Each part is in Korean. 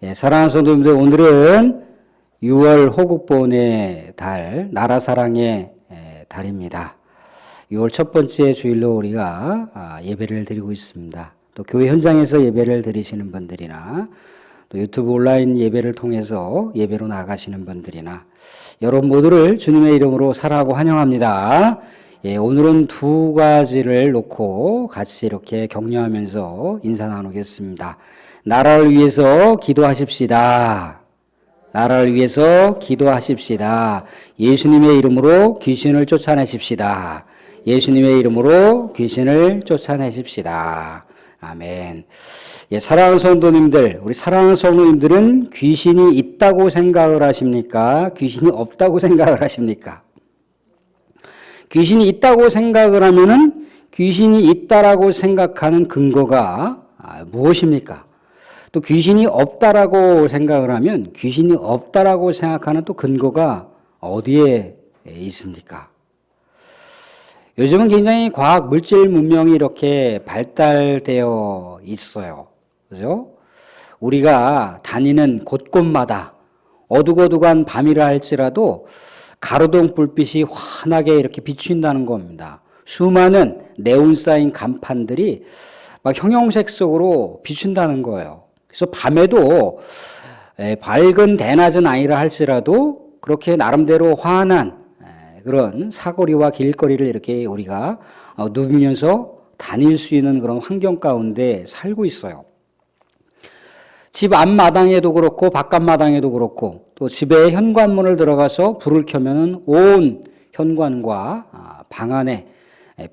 사랑하는 성도님들, 오늘은 6월 호국보훈의 달, 나라사랑의 달입니다. 6월 첫 번째 주일로 우리가 예배를 드리고 있습니다. 또 교회 현장에서 예배를 드리시는 분들이나 또 유튜브 온라인 예배를 통해서 예배로 나가시는 분들이나 여러분 모두를 주님의 이름으로 사랑하고 환영합니다. 오늘은 두 가지를 놓고 같이 이렇게 격려하면서 인사 나누겠습니다. 나라를 위해서 기도하십시다. 나라를 위해서 기도하십시다. 예수님의 이름으로 귀신을 쫓아내십시다. 예수님의 이름으로 귀신을 쫓아내십시다. 아멘. 사랑하는 성도님들, 우리 사랑하는 성도님들은 귀신이 있다고 생각을 하십니까? 귀신이 없다고 생각을 하십니까? 귀신이 있다고 생각을 하면은 귀신이 있다라고 생각하는 근거가 무엇입니까? 또 귀신이 없다라고 생각을 하면 귀신이 없다라고 생각하는 또 근거가 어디에 있습니까? 요즘은 굉장히 과학 물질 문명이 이렇게 발달되어 있어요. 그죠? 우리가 다니는 곳곳마다 어둑어둑한 밤이라 할지라도 가로등 불빛이 환하게 이렇게 비춘다는 겁니다. 수많은 네온 사인 간판들이 막 형형색 속으로 비춘다는 거예요. 그래서 밤에도 밝은 대낮은 아니라 할지라도 그렇게 나름대로 환한 그런 사거리와 길거리를 이렇게 우리가 누비면서 다닐 수 있는 그런 환경 가운데 살고 있어요. 집 앞마당에도 그렇고 바깥마당에도 그렇고 또 집의 현관문을 들어가서 불을 켜면은 온 현관과 방 안에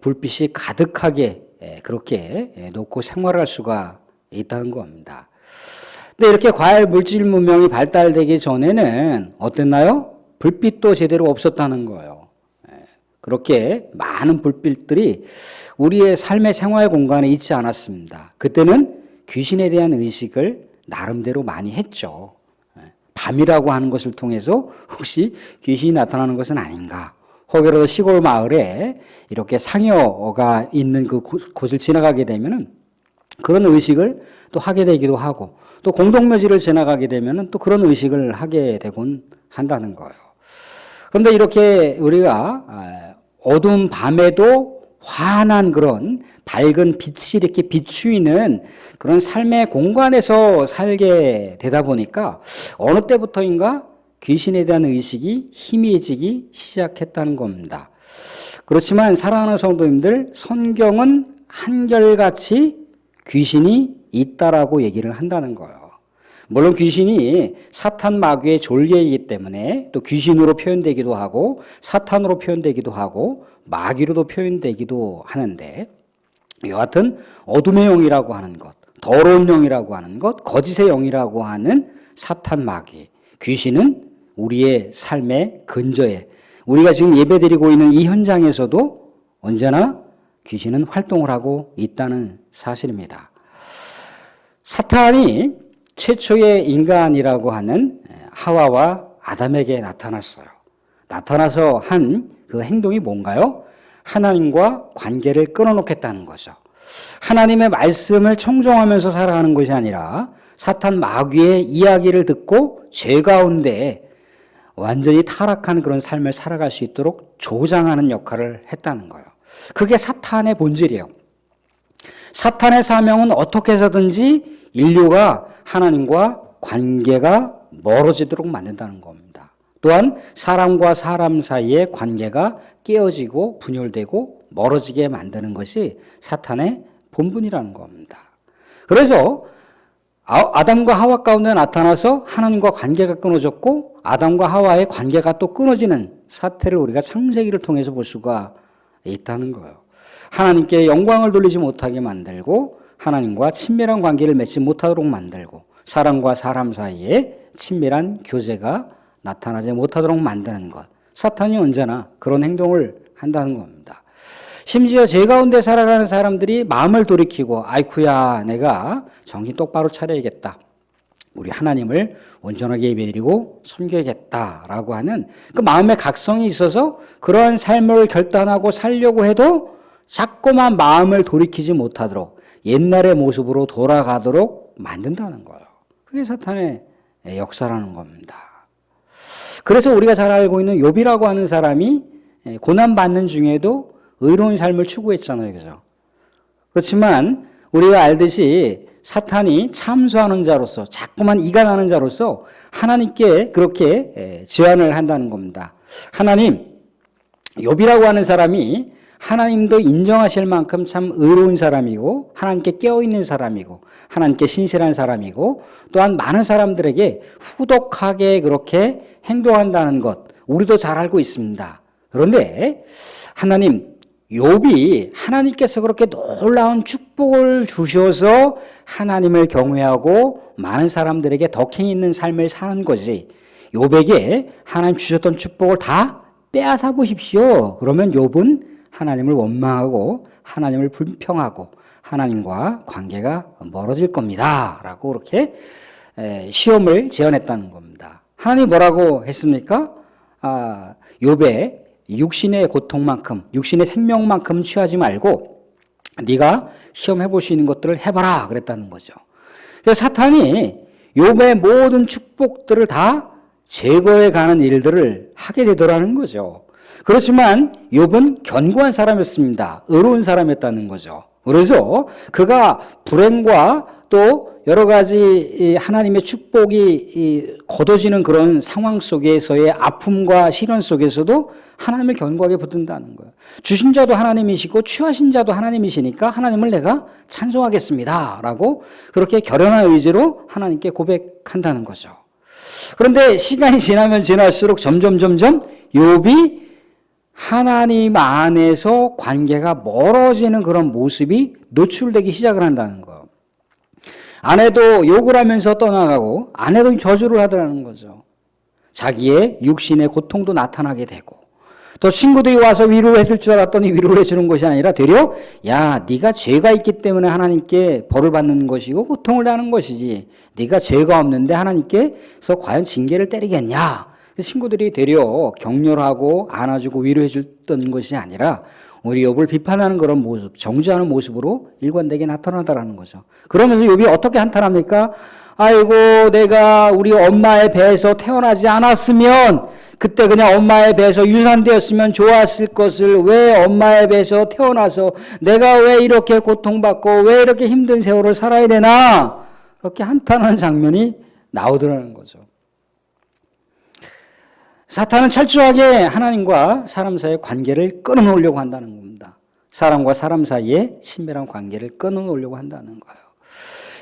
불빛이 가득하게 그렇게 놓고 생활할 수가 있다는 겁니다. 근데 이렇게 과학 물질 문명이 발달되기 전에는 어땠나요? 불빛도 제대로 없었다는 거예요. 그렇게 많은 불빛들이 우리의 삶의 생활 공간에 있지 않았습니다. 그때는 귀신에 대한 의식을 나름대로 많이 했죠. 밤이라고 하는 것을 통해서 혹시 귀신이 나타나는 것은 아닌가? 혹여라도 시골 마을에 이렇게 상여가 있는 그 곳을 지나가게 되면은 그런 의식을 또 하게 되기도 하고 또 공동묘지를 지나가게 되면은 또 그런 의식을 하게 되곤 한다는 거예요. 그런데 이렇게 우리가 어두운 밤에도 환한 그런 밝은 빛이 이렇게 비추이는 그런 삶의 공간에서 살게 되다 보니까 어느 때부터인가 귀신에 대한 의식이 희미해지기 시작했다는 겁니다. 그렇지만 사랑하는 성도님들, 성경은 한결같이 귀신이 있다라고 얘기를 한다는 거예요. 물론 귀신이 사탄 마귀의 졸개이기 때문에 또 귀신으로 표현되기도 하고 사탄으로 표현되기도 하고 마귀로도 표현되기도 하는데 여하튼 어둠의 영이라고 하는 것, 더러운 영이라고 하는 것, 거짓의 영이라고 하는 사탄 마귀, 귀신은 우리의 삶의 근저에 우리가 지금 예배드리고 있는 이 현장에서도 언제나 귀신은 활동을 하고 있다는 사실입니다. 사탄이 최초의 인간이라고 하는 하와와 아담에게 나타났어요. 나타나서 한 그 행동이 뭔가요? 하나님과 관계를 끊어놓겠다는 거죠. 하나님의 말씀을 청종하면서 살아가는 것이 아니라 사탄 마귀의 이야기를 듣고 죄 가운데 완전히 타락한 그런 삶을 살아갈 수 있도록 조장하는 역할을 했다는 거예요. 그게 사탄의 본질이에요. 사탄의 사명은 어떻게 해서든지 인류가 하나님과 관계가 멀어지도록 만든다는 겁니다. 또한 사람과 사람 사이의 관계가 깨어지고 분열되고 멀어지게 만드는 것이 사탄의 본분이라는 겁니다. 그래서 아담과 하와 가운데 나타나서 하나님과 관계가 끊어졌고 아담과 하와의 관계가 또 끊어지는 사태를 우리가 창세기를 통해서 볼 수가 있다는 거예요. 하나님께 영광을 돌리지 못하게 만들고 하나님과 친밀한 관계를 맺지 못하도록 만들고 사람과 사람 사이에 친밀한 교제가 나타나지 못하도록 만드는 것. 사탄이 언제나 그런 행동을 한다는 겁니다. 심지어 죄 가운데 살아가는 사람들이 마음을 돌이키고 아이쿠야 내가 정신 똑바로 차려야겠다. 우리 하나님을 온전하게 예배드리고 섬겨야겠다라고 하는 그 마음의 각성이 있어서 그러한 삶을 결단하고 살려고 해도 자꾸만 마음을 돌이키지 못하도록 옛날의 모습으로 돌아가도록 만든다는 거예요. 그게 사탄의 역사라는 겁니다. 그래서 우리가 잘 알고 있는 욥이라고 하는 사람이 고난받는 중에도 의로운 삶을 추구했잖아요. 그죠? 그렇지만 우리가 알듯이 사탄이 참소하는 자로서 자꾸만 이가 나는 자로서 하나님께 그렇게 제안을 한다는 겁니다. 하나님, 욥이라고 하는 사람이 하나님도 인정하실 만큼 참 의로운 사람이고 하나님께 깨어있는 사람이고 하나님께 신실한 사람이고 또한 많은 사람들에게 후덕하게 그렇게 행동한다는 것 우리도 잘 알고 있습니다. 그런데 하나님, 욥이 하나님께서 그렇게 놀라운 축복을 주셔서 하나님을 경외하고 많은 사람들에게 덕행이 있는 삶을 사는 거지, 욥에게 하나님 주셨던 축복을 다 빼앗아 보십시오. 그러면 욥은 하나님을 원망하고 하나님을 불평하고 하나님과 관계가 멀어질 겁니다. 라고 그렇게 시험을 제안했다는 겁니다. 하나님이 뭐라고 했습니까? 욥의 육신의 고통만큼, 육신의 생명만큼 취하지 말고 네가 시험해 볼 수 있는 것들을 해봐라 그랬다는 거죠. 그래서 사탄이 욥의 모든 축복들을 다 제거해 가는 일들을 하게 되더라는 거죠. 그렇지만 욥은 견고한 사람이었습니다. 의로운 사람이었다는 거죠. 그래서 그가 불행과 또 여러 가지 하나님의 축복이 거둬지는 그런 상황 속에서의 아픔과 시련 속에서도 하나님을 견고하게 붙든다는 거예요. 주신 자도 하나님이시고 취하신 자도 하나님이시니까 하나님을 내가 찬송하겠습니다. 라고 그렇게 결연한 의지로 하나님께 고백한다는 거죠. 그런데 시간이 지나면 지날수록 점점 욥이 하나님 안에서 관계가 멀어지는 그런 모습이 노출되기 시작을 한다는 거예요. 아내도 욕을 하면서 떠나가고 아내도 저주를 하더라는 거죠. 자기의 육신의 고통도 나타나게 되고 또 친구들이 와서 위로를 해줄 줄 알았더니 위로를 해주는 것이 아니라 되려 야, 네가 죄가 있기 때문에 하나님께 벌을 받는 것이고 고통을 당하는 것이지 네가 죄가 없는데 하나님께서 과연 징계를 때리겠냐. 친구들이 되려 격려하고 안아주고 위로해줬던 것이 아니라 우리 욥을 비판하는 그런 모습, 정죄하는 모습으로 일관되게 나타나더라는 거죠. 그러면서 욥이 어떻게 한탄합니까? 아이고, 내가 우리 엄마의 배에서 태어나지 않았으면 그때 그냥 엄마의 배에서 유산되었으면 좋았을 것을 왜 엄마의 배에서 태어나서 내가 왜 이렇게 고통받고 왜 이렇게 힘든 세월을 살아야 되나? 그렇게 한탄하는 장면이 나오더라는 거죠. 사탄은 철저하게 하나님과 사람 사이의 관계를 끊어놓으려고 한다는 겁니다. 사람과 사람 사이의 친밀한 관계를 끊어놓으려고 한다는 거예요.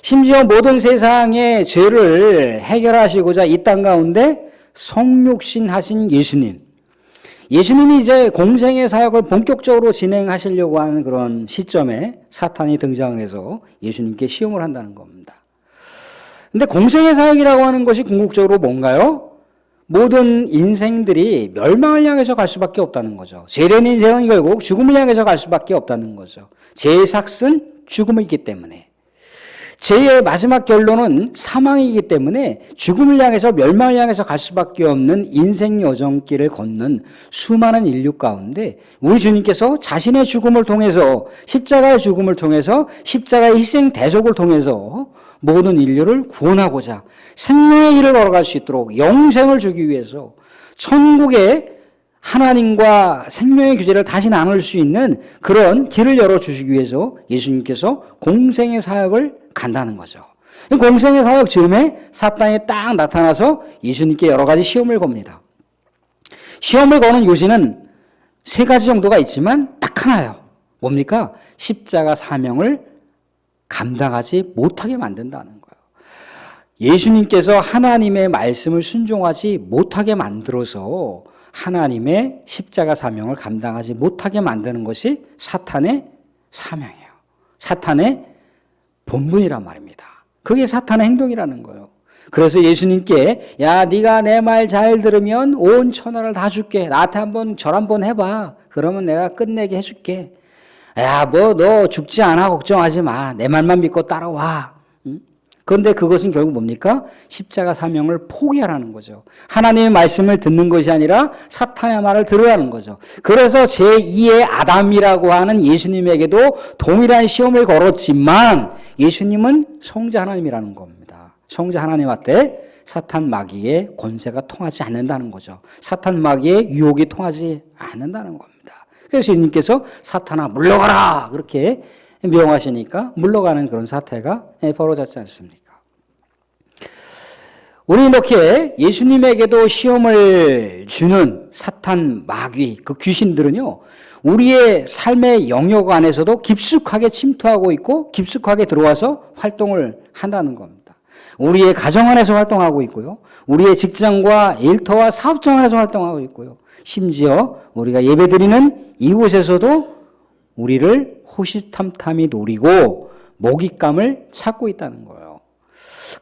심지어 모든 세상의 죄를 해결하시고자 이 땅 가운데 성육신하신 예수님이 이제 공생의 사역을 본격적으로 진행하시려고 하는 그런 시점에 사탄이 등장을 해서 예수님께 시험을 한다는 겁니다. 근데 공생의 사역이라고 하는 것이 궁극적으로 뭔가요? 모든 인생들이 멸망을 향해서 갈 수밖에 없다는 거죠. 죄된 인생은 결국 죽음을 향해서 갈 수밖에 없다는 거죠. 죄의 삭은 죽음이기 때문에. 죄의 마지막 결론은 사망이기 때문에 죽음을 향해서 멸망을 향해서 갈 수밖에 없는 인생 여정길을 걷는 수많은 인류 가운데 우리 주님께서 자신의 죽음을 통해서 십자가의 죽음을 통해서 십자가의 희생 대속을 통해서 모든 인류를 구원하고자 생명의 길을 걸어갈 수 있도록 영생을 주기 위해서 천국의 하나님과 생명의 교제를 다시 나눌 수 있는 그런 길을 열어주시기 위해서 예수님께서 공생의 사역을 간다는 거죠. 공생의 사역 즈음에 사탄이 딱 나타나서 예수님께 여러 가지 시험을 겁니다. 시험을 거는 요지는 세 가지 정도가 있지만 딱 하나예요. 뭡니까? 십자가 사명을 감당하지 못하게 만든다는 거예요. 예수님께서 하나님의 말씀을 순종하지 못하게 만들어서 하나님의 십자가 사명을 감당하지 못하게 만드는 것이 사탄의 사명이에요. 사탄의 본분이란 말입니다. 그게 사탄의 행동이라는 거예요. 그래서 예수님께 야, 네가 내 말 잘 들으면 온 천하를 다 줄게. 나한테 한번 절 한번 해봐. 그러면 내가 끝내게 해줄게. 야, 뭐 너 죽지 않아. 걱정하지 마. 내 말만 믿고 따라와. 그런데 그것은 결국 뭡니까? 십자가 사명을 포기하라는 거죠. 하나님의 말씀을 듣는 것이 아니라 사탄의 말을 들으라는 거죠. 그래서 제2의 아담이라고 하는 예수님에게도 동일한 시험을 걸었지만 예수님은 성자 하나님이라는 겁니다. 성자 하나님한테 사탄 마귀의 권세가 통하지 않는다는 거죠. 사탄 마귀의 유혹이 통하지 않는다는 겁니다. 그래서 예수님께서 사탄아 물러가라 그렇게 명하시니까 물러가는 그런 사태가 벌어졌지 않습니까? 우리 이렇게 예수님에게도 시험을 주는 사탄 마귀 그 귀신들은요, 우리의 삶의 영역 안에서도 깊숙하게 침투하고 있고 깊숙하게 들어와서 활동을 한다는 겁니다. 우리의 가정 안에서 활동하고 있고요. 우리의 직장과 일터와 사업장 안에서 활동하고 있고요. 심지어 우리가 예배드리는 이곳에서도 우리를 호시탐탐히 노리고 먹잇감을 찾고 있다는 거예요.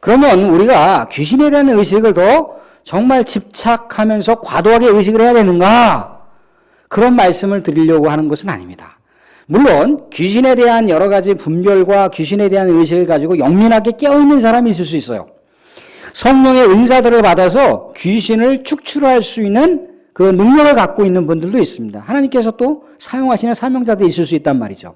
그러면 우리가 귀신에 대한 의식을 더 정말 집착하면서 과도하게 의식을 해야 되는가? 그런 말씀을 드리려고 하는 것은 아닙니다. 물론 귀신에 대한 여러 가지 분별과 귀신에 대한 의식을 가지고 영민하게 깨어있는 사람이 있을 수 있어요. 성령의 은사들을 받아서 귀신을 축출할 수 있는 그 능력을 갖고 있는 분들도 있습니다. 하나님께서 또 사용하시는 사명자도 있을 수 있단 말이죠.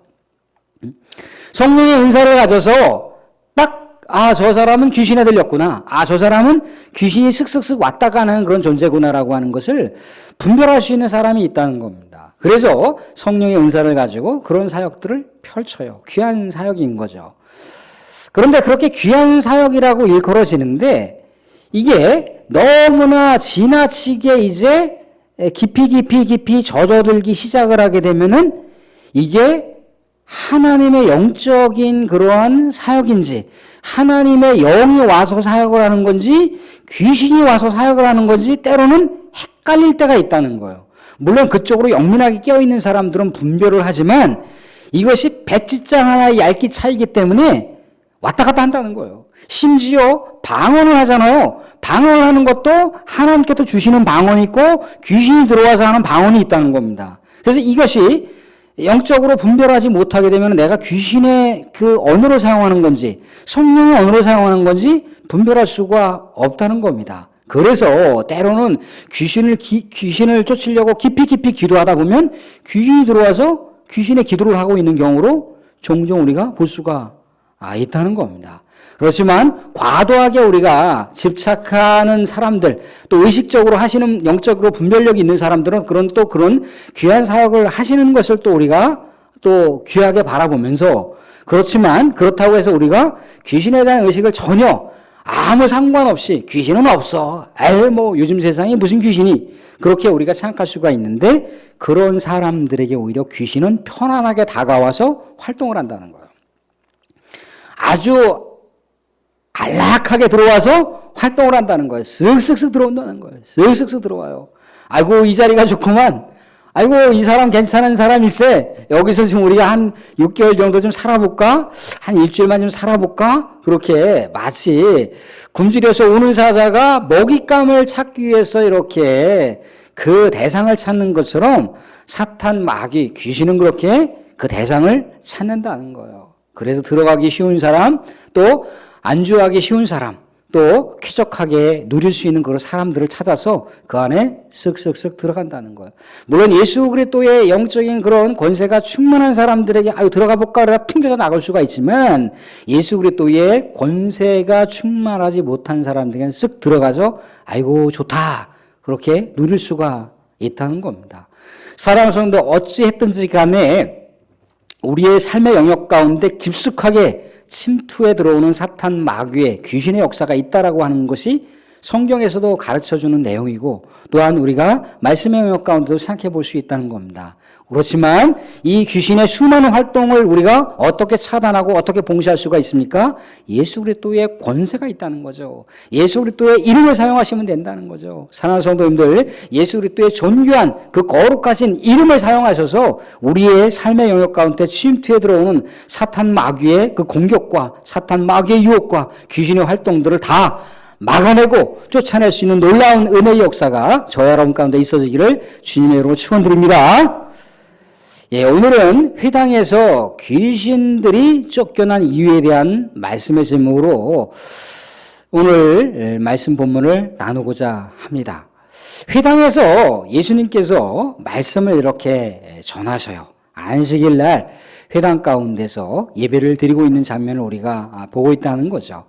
성령의 은사를 가져서 딱, 저 사람은 귀신에 들렸구나. 저 사람은 귀신이 슥슥슥 왔다 가는 그런 존재구나라고 하는 것을 분별할 수 있는 사람이 있다는 겁니다. 그래서 성령의 은사를 가지고 그런 사역들을 펼쳐요. 귀한 사역인 거죠. 그런데 그렇게 귀한 사역이라고 일컬어지는데 이게 너무나 지나치게 이제 깊이 젖어들기 시작을 하게 되면은 이게 하나님의 영적인 그러한 사역인지 하나님의 영이 와서 사역을 하는 건지 귀신이 와서 사역을 하는 건지 때로는 헷갈릴 때가 있다는 거예요. 물론 그쪽으로 영민하게 깨어있는 사람들은 분별을 하지만 이것이 백지장 하나의 얇기 차이기 때문에 왔다 갔다 한다는 거예요. 심지어 방언을 하잖아요. 방언을 하는 것도 하나님께서 주시는 방언이 있고 귀신이 들어와서 하는 방언이 있다는 겁니다. 그래서 이것이 영적으로 분별하지 못하게 되면 내가 귀신의 그 언어를 사용하는 건지 성령의 언어를 사용하는 건지 분별할 수가 없다는 겁니다. 그래서 때로는 귀신을 쫓으려고 깊이 기도하다 보면 귀신이 들어와서 귀신의 기도를 하고 있는 경우로 종종 우리가 볼 수가 있다는 겁니다. 그렇지만 과도하게 우리가 집착하는 사람들, 또 의식적으로 하시는 영적으로 분별력이 있는 사람들은 그런 귀한 사역을 하시는 것을 또 우리가 또 귀하게 바라보면서, 그렇지만 그렇다고 해서 우리가 귀신에 대한 의식을 전혀 아무 상관없이 귀신은 없어. 요즘 세상에 무슨 귀신이, 그렇게 우리가 생각할 수가 있는데 그런 사람들에게 오히려 귀신은 편안하게 다가와서 활동을 한다는 거예요. 아주 안락하게 들어와서 활동을 한다는 거예요. 쓱쓱쓱 들어온다는 거예요. 쓱쓱쓱 들어와요. 아이고 이 자리가 좋구만. 아이고 이 사람 괜찮은 사람일세. 여기서 지금 우리가 한 6개월 정도 좀 살아볼까? 한 일주일만 좀 살아볼까? 그렇게 마치 굶주려서 오는 사자가 먹잇감을 찾기 위해서 이렇게 그 대상을 찾는 것처럼 사탄 마귀 귀신은 그렇게 그 대상을 찾는다는 거예요. 그래서 들어가기 쉬운 사람, 또 안주하기 쉬운 사람, 또 쾌적하게 누릴 수 있는 그런 사람들을 찾아서 그 안에 쓱쓱쓱 들어간다는 거예요. 물론 예수 그리스도의 영적인 그런 권세가 충만한 사람들에게 들어가 볼까 그러다 튕겨져 나갈 수가 있지만, 예수 그리스도의 권세가 충만하지 못한 사람들에게는 쓱 들어가서 아이고 좋다 그렇게 누릴 수가 있다는 겁니다. 사랑하는 성도, 어찌했든지 간에 우리의 삶의 영역 가운데 깊숙하게 침투해 들어오는 사탄 마귀의 귀신의 역사가 있다라고 하는 것이 성경에서도 가르쳐주는 내용이고, 또한 우리가 말씀의 영역 가운데도 생각해 볼 수 있다는 겁니다. 그렇지만 이 귀신의 수많은 활동을 우리가 어떻게 차단하고 어떻게 봉쇄할 수가 있습니까? 예수 그리스도의 권세가 있다는 거죠. 예수 그리스도의 이름을 사용하시면 된다는 거죠. 사랑하는 성도님들, 예수 그리스도의 존귀한 그 거룩하신 이름을 사용하셔서 우리의 삶의 영역 가운데 침투해 들어오는 사탄 마귀의 그 공격과 사탄 마귀의 유혹과 귀신의 활동들을 다 막아내고 쫓아낼 수 있는 놀라운 은혜의 역사가 저와 여러분 가운데 있어지기를 주님의 이름으로 축원드립니다. 오늘은 회당에서 귀신들이 쫓겨난 이유에 대한 말씀의 제목으로 오늘 말씀 본문을 나누고자 합니다. 회당에서 예수님께서 말씀을 이렇게 전하셔요. 안식일 날 회당 가운데서 예배를 드리고 있는 장면을 우리가 보고 있다는 거죠.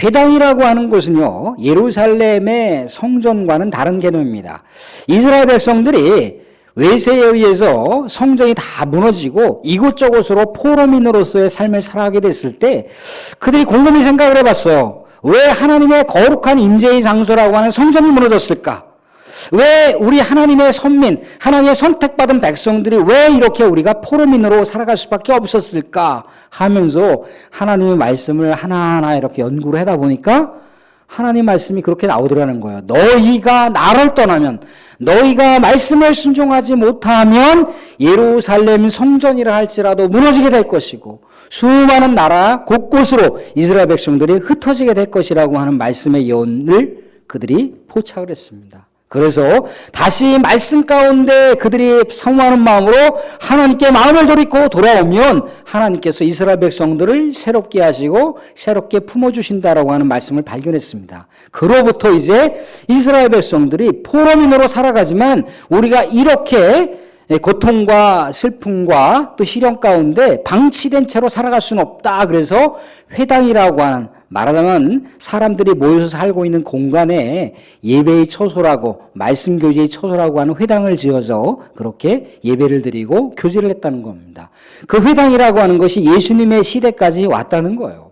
회당이라고 하는 곳은요, 예루살렘의 성전과는 다른 개념입니다. 이스라엘 백성들이 외세에 의해서 성전이 다 무너지고 이곳저곳으로 포로민으로서의 삶을 살아가게 됐을 때 그들이 곰곰이 생각을 해봤어요. 왜 하나님의 거룩한 임재의 장소라고 하는 성전이 무너졌을까? 왜 우리 하나님의 선민, 하나님의 선택받은 백성들이 왜 이렇게 우리가 포로민으로 살아갈 수밖에 없었을까 하면서 하나님의 말씀을 하나하나 이렇게 연구를 하다 보니까 하나님 말씀이 그렇게 나오더라는 거예요. 너희가 나를 떠나면, 너희가 말씀을 순종하지 못하면 예루살렘 성전이라 할지라도 무너지게 될 것이고 수많은 나라 곳곳으로 이스라엘 백성들이 흩어지게 될 것이라고 하는 말씀의 예언을 그들이 포착을 했습니다. 그래서 다시 말씀 가운데 그들이 사모하는 마음으로 하나님께 마음을 돌이고 돌아오면 하나님께서 이스라엘 백성들을 새롭게 하시고 새롭게 품어주신다라고 하는 말씀을 발견했습니다. 그로부터 이제 이스라엘 백성들이 포로민으로 살아가지만 우리가 이렇게 고통과 슬픔과 또 시련 가운데 방치된 채로 살아갈 수는 없다. 그래서 회당이라고 하는, 말하자면 사람들이 모여서 살고 있는 공간에 예배의 처소라고, 말씀 교제의 처소라고 하는 회당을 지어서 그렇게 예배를 드리고 교제를 했다는 겁니다. 그 회당이라고 하는 것이 예수님의 시대까지 왔다는 거예요.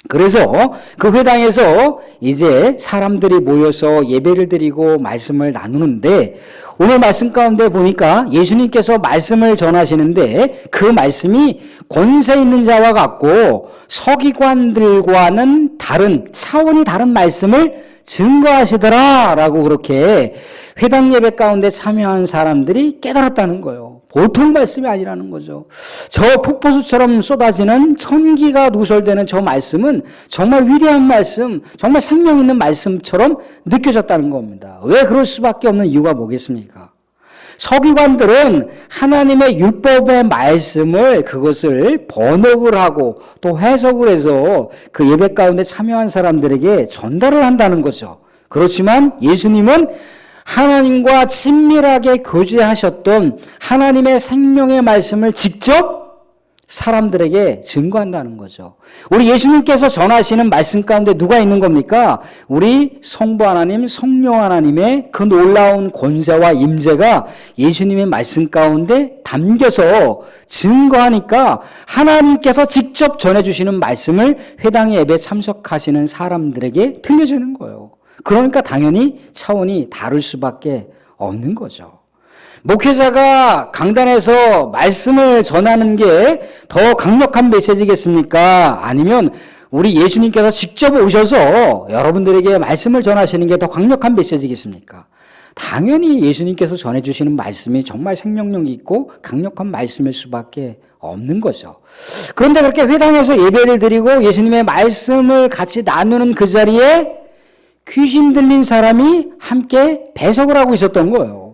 그래서 그 회당에서 이제 사람들이 모여서 예배를 드리고 말씀을 나누는데 오늘 말씀 가운데 보니까 예수님께서 말씀을 전하시는데 그 말씀이 권세 있는 자와 같고 서기관들과는 다른, 차원이 다른 말씀을 증거하시더라라고 그렇게 회당 예배 가운데 참여한 사람들이 깨달았다는 거예요. 보통 말씀이 아니라는 거죠. 저 폭포수처럼 쏟아지는 천기가 누설되는 저 말씀은 정말 위대한 말씀, 정말 생명 있는 말씀처럼 느껴졌다는 겁니다. 왜 그럴 수밖에 없는 이유가 뭐겠습니까? 서기관들은 하나님의 율법의 말씀을 그것을 번역을 하고 또 해석을 해서 그 예배 가운데 참여한 사람들에게 전달을 한다는 거죠. 그렇지만 예수님은 하나님과 친밀하게 교제하셨던 하나님의 생명의 말씀을 직접 사람들에게 증거한다는 거죠. 우리 예수님께서 전하시는 말씀 가운데 누가 있는 겁니까? 우리 성부 하나님, 성령 하나님의 그 놀라운 권세와 임재가 예수님의 말씀 가운데 담겨서 증거하니까 하나님께서 직접 전해주시는 말씀을 회당의 예배에 참석하시는 사람들에게 들려주는 거예요. 그러니까 당연히 차원이 다를 수밖에 없는 거죠. 목회자가 강단에서 말씀을 전하는 게 더 강력한 메시지겠습니까? 아니면 우리 예수님께서 직접 오셔서 여러분들에게 말씀을 전하시는 게 더 강력한 메시지겠습니까? 당연히 예수님께서 전해주시는 말씀이 정말 생명력 있고 강력한 말씀일 수밖에 없는 거죠. 그런데 그렇게 회당에서 예배를 드리고 예수님의 말씀을 같이 나누는 그 자리에 귀신 들린 사람이 함께 배석을 하고 있었던 거예요.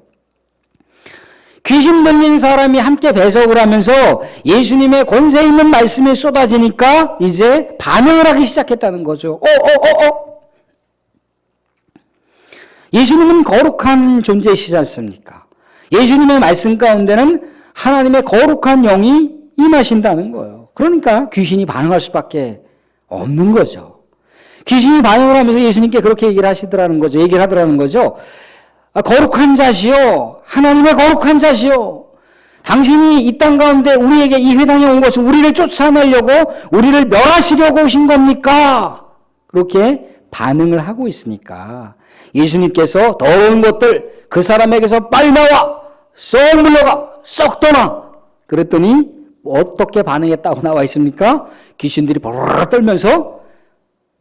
귀신 들린 사람이 함께 배석을 하면서 예수님의 권세 있는 말씀이 쏟아지니까 이제 반응을 하기 시작했다는 거죠. 예수님은 거룩한 존재이시지 않습니까? 예수님의 말씀 가운데는 하나님의 거룩한 영이 임하신다는 거예요. 그러니까 귀신이 반응할 수밖에 없는 거죠. 귀신이 반응을 하면서 예수님께 그렇게 얘기를 하더라는 거죠. 거룩한 자시요, 하나님의 거룩한 자시요, 당신이 이 땅 가운데 우리에게 이 회당에 온 것은 우리를 쫓아내려고, 우리를 멸하시려고 오신 겁니까? 그렇게 반응을 하고 있으니까 예수님께서 더러운 것들 그 사람에게서 빨리 나와, 쏙 물러가, 쏙 떠나. 그랬더니 어떻게 반응했다고 나와 있습니까? 귀신들이 보르르 떨면서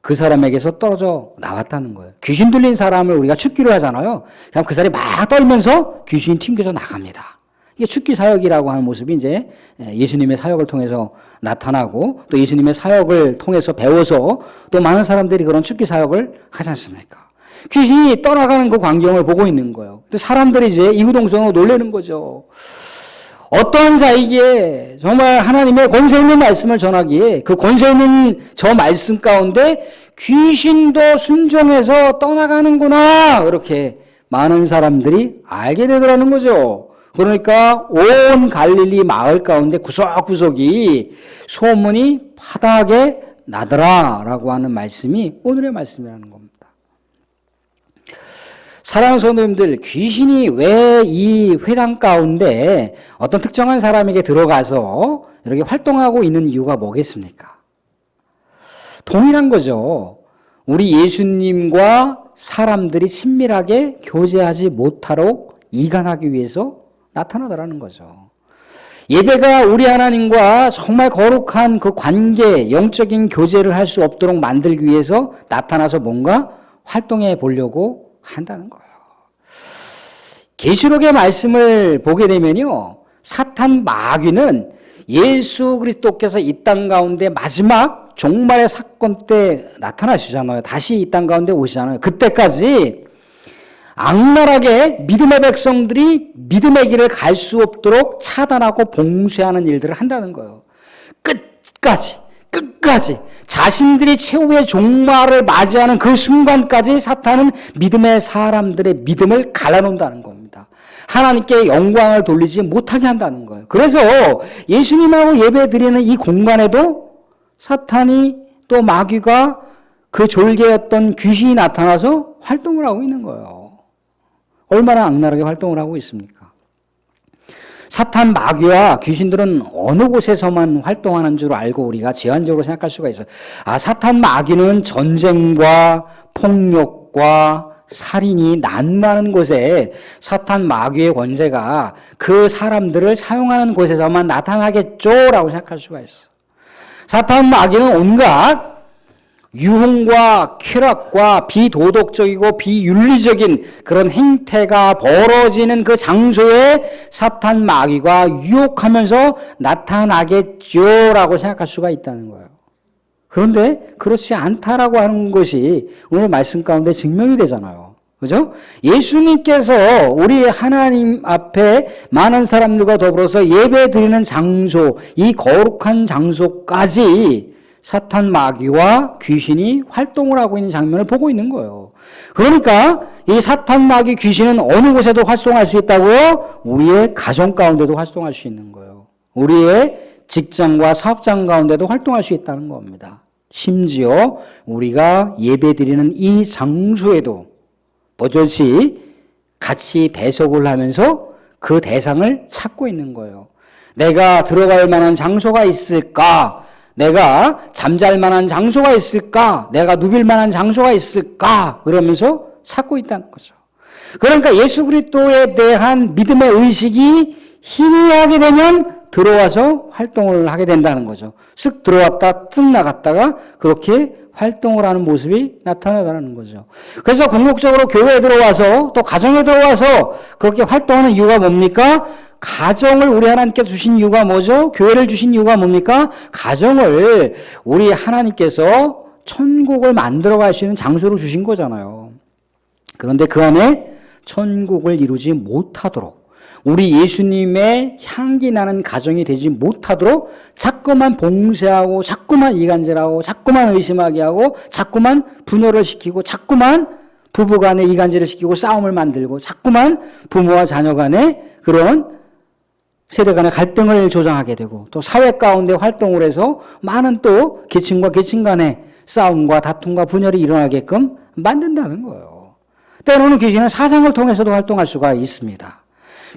그 사람에게서 떨어져 나왔다는 거예요. 귀신 들린 사람을 우리가 축기를 하잖아요. 그럼 그 사람이 막 떨면서 귀신이 튕겨져 나갑니다. 이게 축기 사역이라고 하는 모습이 이제 예수님의 사역을 통해서 나타나고 또 예수님의 사역을 통해서 배워서 또 많은 사람들이 그런 축기 사역을 하지 않습니까? 귀신이 떠나가는 그 광경을 보고 있는 거예요. 근데 사람들이 이제 이구동성으로 놀라는 거죠. 어떠한 자에게 정말 하나님의 권세 있는 말씀을 전하기에 그 권세 있는 저 말씀 가운데 귀신도 순종해서 떠나가는구나. 그렇게 많은 사람들이 알게 되더라는 거죠. 그러니까 온 갈릴리 마을 가운데 구석구석이 소문이 파다하게 나더라라고 하는 말씀이 오늘의 말씀이라는 겁니다. 사랑하는 성도님들, 귀신이 왜 이 회당 가운데 어떤 특정한 사람에게 들어가서 이렇게 활동하고 있는 이유가 뭐겠습니까? 동일한 거죠. 우리 예수님과 사람들이 친밀하게 교제하지 못하도록 이간하기 위해서 나타나더라는 거죠. 예배가 우리 하나님과 정말 거룩한 그 관계, 영적인 교제를 할 수 없도록 만들기 위해서 나타나서 뭔가 활동해 보려고 한다는 거예요. 계시록의 말씀을 보게 되면요, 사탄 마귀는 예수 그리스도께서 이 땅 가운데 마지막 종말의 사건 때 나타나시잖아요. 다시 이 땅 가운데 오시잖아요. 그때까지 악랄하게 믿음의 백성들이 믿음의 길을 갈 수 없도록 차단하고 봉쇄하는 일들을 한다는 거예요. 끝까지 자신들이 최후의 종말을 맞이하는 그 순간까지 사탄은 믿음의 사람들의 믿음을 갈라놓는다는 겁니다. 하나님께 영광을 돌리지 못하게 한다는 거예요. 그래서 예수님하고 예배 드리는 이 공간에도 사탄이 또 마귀가 그 졸개였던 귀신이 나타나서 활동을 하고 있는 거예요. 얼마나 악랄하게 활동을 하고 있습니까? 사탄 마귀와 귀신들은 어느 곳에서만 활동하는 줄 알고 우리가 제한적으로 생각할 수가 있어요. 사탄 마귀는 전쟁과 폭력과 살인이 난무하는 곳에 사탄 마귀의 권세가 그 사람들을 사용하는 곳에서만 나타나겠죠라고 생각할 수가 있어요. 사탄 마귀는 온갖 유흥과 쾌락과 비도덕적이고 비윤리적인 그런 행태가 벌어지는 그 장소에 사탄 마귀가 유혹하면서 나타나겠죠라고 생각할 수가 있다는 거예요. 그런데 그렇지 않다라고 하는 것이 오늘 말씀 가운데 증명이 되잖아요. 그죠? 예수님께서 우리 하나님 앞에 많은 사람들과 더불어서 예배 드리는 장소, 이 거룩한 장소까지 사탄 마귀와 귀신이 활동을 하고 있는 장면을 보고 있는 거예요. 그러니까 이 사탄 마귀 귀신은 어느 곳에도 활동할 수 있다고요? 우리의 가정 가운데도 활동할 수 있는 거예요. 우리의 직장과 사업장 가운데도 활동할 수 있다는 겁니다. 심지어 우리가 예배드리는 이 장소에도 버젓이 같이 배석을 하면서 그 대상을 찾고 있는 거예요. 내가 들어갈 만한 장소가 있을까? 내가 잠잘 만한 장소가 있을까? 내가 누빌 만한 장소가 있을까? 그러면서 찾고 있다는 거죠. 그러니까 예수 그리스도에 대한 믿음의 의식이 희미하게 되면 들어와서 활동을 하게 된다는 거죠. 쓱 들어왔다 쓱 나갔다가 그렇게 활동을 하는 모습이 나타나다는 거죠. 그래서 궁극적으로 교회에 들어와서 또 가정에 들어와서 그렇게 활동하는 이유가 뭡니까? 가정을 우리 하나님께 주신 이유가 뭐죠? 교회를 주신 이유가 뭡니까? 가정을 우리 하나님께서 천국을 만들어갈 수 있는 장소로 주신 거잖아요. 그런데 그 안에 천국을 이루지 못하도록 우리 예수님의 향기 나는 가정이 되지 못하도록 자꾸만 봉쇄하고 자꾸만 이간질하고 자꾸만 의심하게 하고 자꾸만 분열을 시키고 자꾸만 부부간에 이간질을 시키고 싸움을 만들고 자꾸만 부모와 자녀 간에 그런 세대 간의 갈등을 조장하게 되고 또 사회 가운데 활동을 해서 많은 또 계층과 계층 간의 싸움과 다툼과 분열이 일어나게끔 만든다는 거예요. 때로는 귀신은 사상을 통해서도 활동할 수가 있습니다.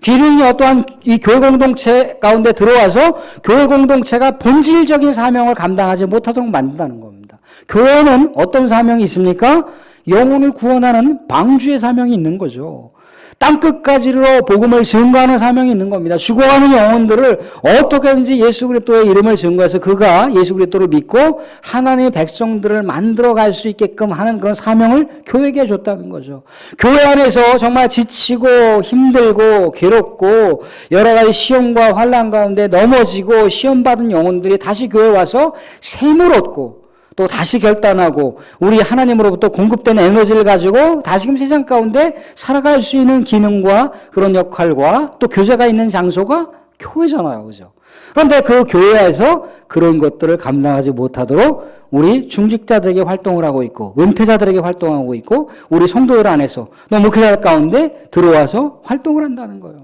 귀신이 어떠한 이 교회 공동체 가운데 들어와서 교회 공동체가 본질적인 사명을 감당하지 못하도록 만든다는 겁니다. 교회는 어떤 사명이 있습니까? 영혼을 구원하는 방주의 사명이 있는 거죠. 땅끝까지로 복음을 증거하는 사명이 있는 겁니다. 죽어가는 영혼들을 어떻게든지 예수 그리스도의 이름을 증거해서 그가 예수 그리스도를 믿고 하나님의 백성들을 만들어갈 수 있게끔 하는 그런 사명을 교회에게 줬다는 거죠. 교회 안에서 정말 지치고 힘들고 괴롭고 여러 가지 시험과 환난 가운데 넘어지고 시험받은 영혼들이 다시 교회에 와서 샘을 얻고 또 다시 결단하고 우리 하나님으로부터 공급된 에너지를 가지고 다시금 세상 가운데 살아갈 수 있는 기능과 그런 역할과 또 교제가 있는 장소가 교회잖아요. 그죠? 그런데 그 교회에서 그런 것들을 감당하지 못하도록 우리 중직자들에게 활동을 하고 있고 은퇴자들에게 활동하고 있고 우리 성도들 안에서 또 목회자 가운데 들어와서 활동을 한다는 거예요.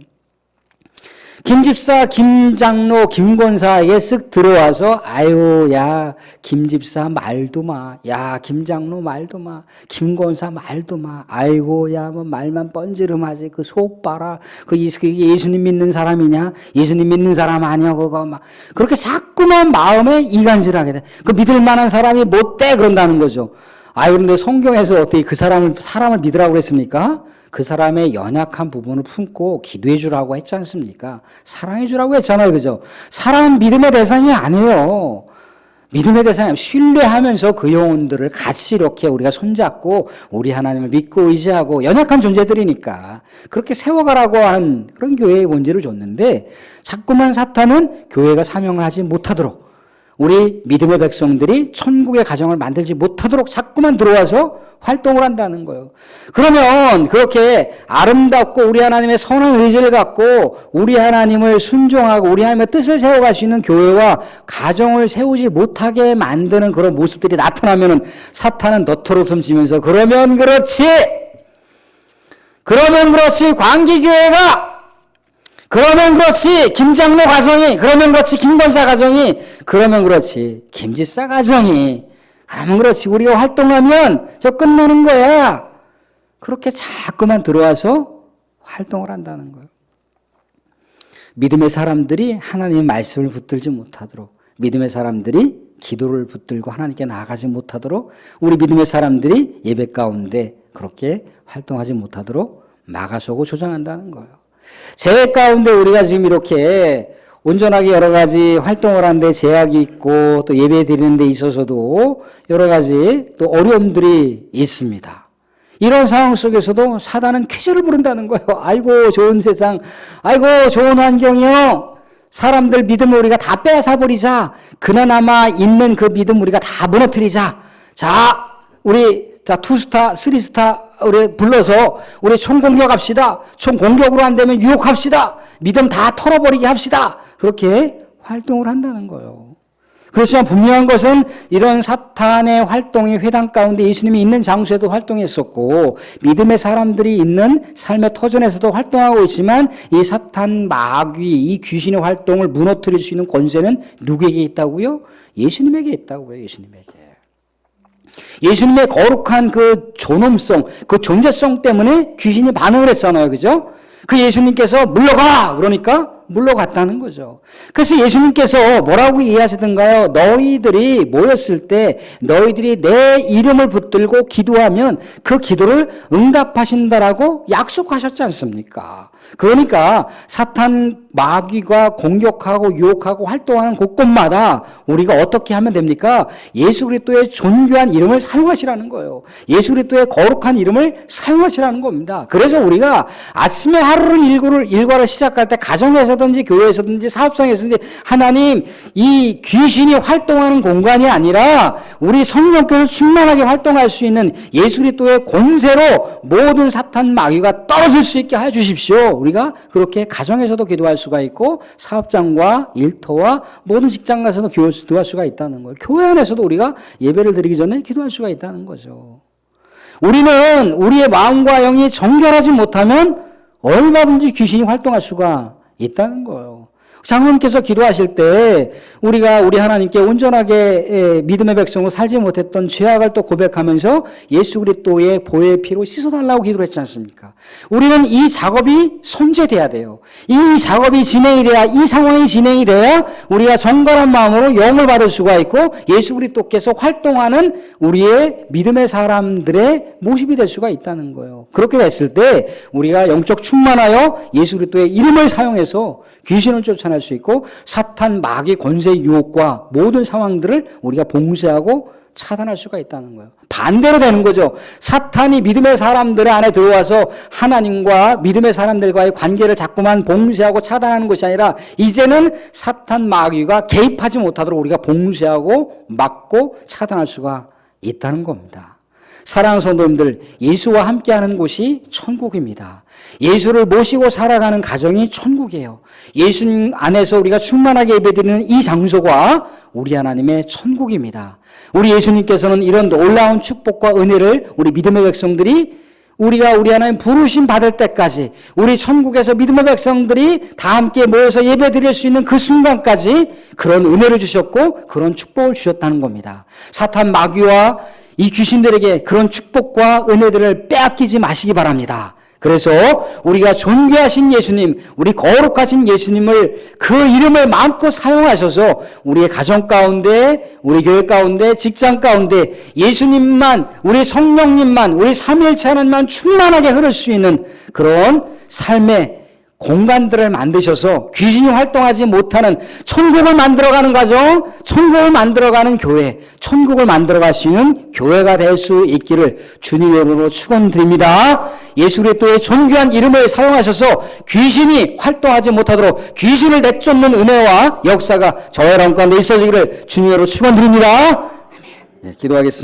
김 집사, 김 장로, 김 권사에게 쓱 들어와서 아유 야 김 집사 말도 마, 야 김 장로 말도 마, 김 권사 말도 마, 아이고 야 뭐 말만 뻔지름하지 그 속 봐라, 그게 예수님 믿는 사람이냐, 예수님 믿는 사람 아니야 그거 막 그렇게 자꾸만 마음에 이간질하게 돼. 그 믿을 만한 사람이 못돼 그런다는 거죠. 아유 그런데 성경에서 어떻게 그 사람을 믿으라고 그랬습니까? 그 사람의 연약한 부분을 품고 기도해 주라고 했지 않습니까? 사랑해 주라고 했잖아요. 그죠? 사랑은 믿음의 대상이 아니에요. 믿음의 대상이 신뢰하면서 그 영혼들을 같이 이렇게 우리가 손잡고 우리 하나님을 믿고 의지하고 연약한 존재들이니까 그렇게 세워가라고 하는 그런 교회의 본질을 줬는데 자꾸만 사탄은 교회가 사명을 하지 못하도록 우리 믿음의 백성들이 천국의 가정을 만들지 못하도록 자꾸만 들어와서 활동을 한다는 거예요. 그러면 그렇게 아름답고 우리 하나님의 선한 의지를 갖고 우리 하나님을 순종하고 우리 하나님의 뜻을 세워갈 수 있는 교회와 가정을 세우지 못하게 만드는 그런 모습들이 나타나면 사탄은 너털웃음 치면서 그러면 그렇지 광기교회가 그러면 그렇지 김장로 가정이, 그러면 그렇지 김권사 가정이, 그러면 그렇지 김지사 가정이, 그러면 그렇지 우리가 활동하면 저 끝나는 거야. 그렇게 자꾸만 들어와서 활동을 한다는 거예요. 믿음의 사람들이 하나님의 말씀을 붙들지 못하도록, 믿음의 사람들이 기도를 붙들고 하나님께 나아가지 못하도록, 우리 믿음의 사람들이 예배 가운데 그렇게 활동하지 못하도록 막아서고 조장한다는 거예요. 제 가운데 우리가 지금 이렇게 온전하게 여러 가지 활동을 하는데 제약이 있고 또 예배 드리는 데 있어서도 여러 가지 또 어려움들이 있습니다. 이런 상황 속에서도 사단은 쾌재를 부른다는 거예요. 아이고 좋은 세상, 아이고 좋은 환경이요. 사람들 믿음을 우리가 다 빼앗아버리자. 그나마 있는 그 믿음 우리가 다 무너뜨리자. 자, 우리 투스타, 쓰리스타 우리 불러서 우리 총공격합시다. 총공격으로 안 되면 유혹합시다. 믿음 다 털어버리게 합시다. 그렇게 활동을 한다는 거예요. 그렇지만 분명한 것은 이런 사탄의 활동이 회당 가운데 예수님이 있는 장소에도 활동했었고 믿음의 사람들이 있는 삶의 터전에서도 활동하고 있지만 이 사탄 마귀, 이 귀신의 활동을 무너뜨릴 수 있는 권세는 누구에게 있다고요? 예수님에게 있다고요. 예수님의 거룩한 그 존엄성, 그 존재성 때문에 귀신이 반응을 했잖아요. 그죠? 그 예수님께서 물러가! 그러니까 물러갔다는 거죠. 그래서 예수님께서 뭐라고 이해하시던가요? 너희들이 모였을 때 너희들이 내 이름을 붙들고 기도하면 그 기도를 응답하신다라고 약속하셨지 않습니까? 그러니까 사탄 마귀가 공격하고 유혹하고 활동하는 곳곳마다 우리가 어떻게 하면 됩니까? 예수 그리스도의 존귀한 이름을 사용하시라는 거예요. 예수 그리스도의 거룩한 이름을 사용하시라는 겁니다. 그래서 우리가 아침에 하루를 일과를 시작할 때 가정에서든지 교회에서든지 사업장에서든지 하나님 이 귀신이 활동하는 공간이 아니라 우리 성령께서 충만하게 활동할 수 있는 예수 그리스도의 공세로 모든 사탄 마귀가 떨어질 수 있게 해 주십시오. 우리가 그렇게 가정에서도 기도할 수가 있고 사업장과 일터와 모든 직장 가서도 기도할 수가 있다는 거예요. 교회 안에서도 우리가 예배를 드리기 전에 기도할 수가 있다는 거죠. 우리는 우리의 마음과 영이 정결하지 못하면 얼마든지 귀신이 활동할 수가 있다는 거예요. 장로님께서 기도하실 때 우리가 우리 하나님께 온전하게 믿음의 백성으로 살지 못했던 죄악을 또 고백하면서 예수 그리스도의 보혈의 피로 씻어달라고 기도를 했지 않습니까? 우리는 이 작업이 손재돼야 돼요. 이 작업이 진행이 돼야, 이 상황이 진행이 돼야 우리가 정갈한 마음으로 영을 받을 수가 있고 예수 그리스도께서 활동하는 우리의 믿음의 사람들의 모습이 될 수가 있다는 거예요. 그렇게 됐을 때 우리가 영적 충만하여 예수 그리스도의 이름을 사용해서 귀신을 쫓아낼 수 있고 사탄 마귀 권세 유혹과 모든 상황들을 우리가 봉쇄하고 차단할 수가 있다는 거예요. 반대로 되는 거죠. 사탄이 믿음의 사람들 안에 들어와서 하나님과 믿음의 사람들과의 관계를 자꾸만 봉쇄하고 차단하는 것이 아니라 이제는 사탄 마귀가 개입하지 못하도록 우리가 봉쇄하고 막고 차단할 수가 있다는 겁니다. 사랑하는 성도님들, 예수와 함께하는 곳이 천국입니다. 예수를 모시고 살아가는 가정이 천국이에요. 예수님 안에서 우리가 충만하게 예배드리는 이 장소가 우리 하나님의 천국입니다. 우리 예수님께서는 이런 놀라운 축복과 은혜를 우리 믿음의 백성들이 우리가 우리 하나님 부르심 받을 때까지 우리 천국에서 믿음의 백성들이 다 함께 모여서 예배 드릴 수 있는 그 순간까지 그런 은혜를 주셨고 그런 축복을 주셨다는 겁니다. 사탄 마귀와 이 귀신들에게 그런 축복과 은혜들을 빼앗기지 마시기 바랍니다. 그래서 우리가 존귀하신 예수님, 우리 거룩하신 예수님을 그 이름을 마음껏 사용하셔서 우리의 가정 가운데, 우리 교회 가운데, 직장 가운데 예수님만, 우리 성령님만, 우리 삼위일체 하나님만 충만하게 흐를 수 있는 그런 삶의 공간들을 만드셔서 귀신이 활동하지 못하는 천국을 만들어가는 가정, 천국을 만들어가는 교회, 천국을 만들어갈 수 있는 교회가 될 수 있기를 주님의 이름으로 축원드립니다. 예수 그리스도의 존귀한 이름을 사용하셔서 귀신이 활동하지 못하도록 귀신을 내쫓는 은혜와 역사가 저와 여러분 가운데 있어지기를 주님의 이름으로 축원드립니다. 네, 기도하겠습니다.